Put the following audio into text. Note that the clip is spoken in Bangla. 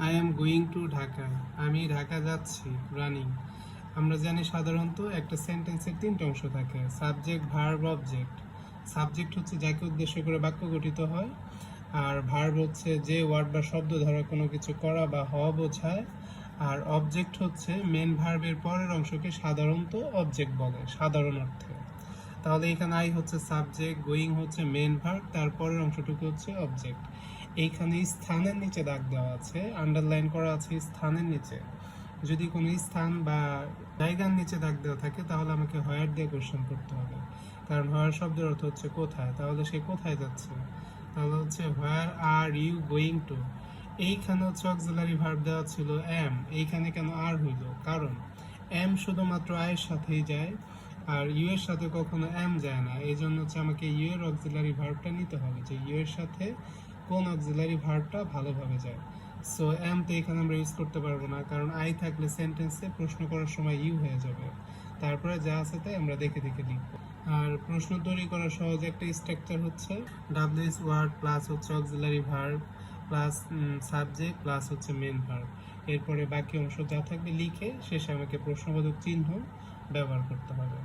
I am going to Dhaka, আমি ঢাকা যাচ্ছি। রানিং, আমরা জানি সাধারণত একটা সেন্টেন্সের তিনটে অংশ থাকে, সাবজেক্ট, ভার্ব, অবজেক্ট। সাবজেক্ট হচ্ছে যাকে উদ্দেশ্য করে বাক্য গঠিত হয়, আর ভার্ব হচ্ছে যে ওয়ার্ড বা শব্দ দ্বারা কোনো কিছু করা বা হওয়া বোঝায়, আর অবজেক্ট হচ্ছে মেন ভার্বের পরের অংশকে সাধারণত অবজেক্ট বলে সাধারণ অর্থে। তাহলে এখানে আই হচ্ছে সাবজেক্ট, গোয়িং হচ্ছে মেন ভার্ব, তারপরের অংশটুকু হচ্ছে অবজেক্ট। এইখানে স্থানের নিচে দাগ দেওয়া আছে, আন্ডারলাইন করা আছে স্থানের নিচে। যদি কোনো স্থান বা জায়গার নিচে দাগ দেওয়া থাকে তাহলে আমাকে হোয়ার দিয়ে কোশ্চেন করতে হবে, কারণ হোয়ার শব্দের অর্থ হচ্ছে কোথায়। তাহলে সে কোথায় যাচ্ছে, তাহলে হচ্ছে হোয়ার আর ইউ গোয়িং টু। এইখানে হচ্ছে অক্সিলারি ভার্ব দেওয়া ছিল এম, এইখানে কেন আর হইল, কারণ এম শুধুমাত্র আয়ের সাথেই যায়, আর ইউ এর সাথে কখনো এম যায় না। এই জন্য হচ্ছে আমাকে ইউ এর অক্সিলারি ভার্বটা নিতে হবে, যে ইউ এর সাথে কোন অক্সিলারি ভার্বটা ভালোভাবে যায়। সো এম তো এখানে আমরা ইউজ করতে পারবো না, কারণ আই থাকলে সেন্টেন্সে প্রশ্ন করার সময় ইউ হয়ে যাবে। তারপরে যা আছে তাই আমরা দেখে দেখে লিখব। আর প্রশ্ন তৈরি করার সহজ একটা স্ট্রাকচার হচ্ছে ডাব্লিউএস ওয়ার্ড প্লাস হচ্ছে auxiliary verb plus subject plus হচ্ছে মেন ভার্ব। এরপরে বাকি অংশ যা থাকবে লিখে শেষে আমাকে প্রশ্নবোধক চিহ্ন ব্যবহার করতে হবে।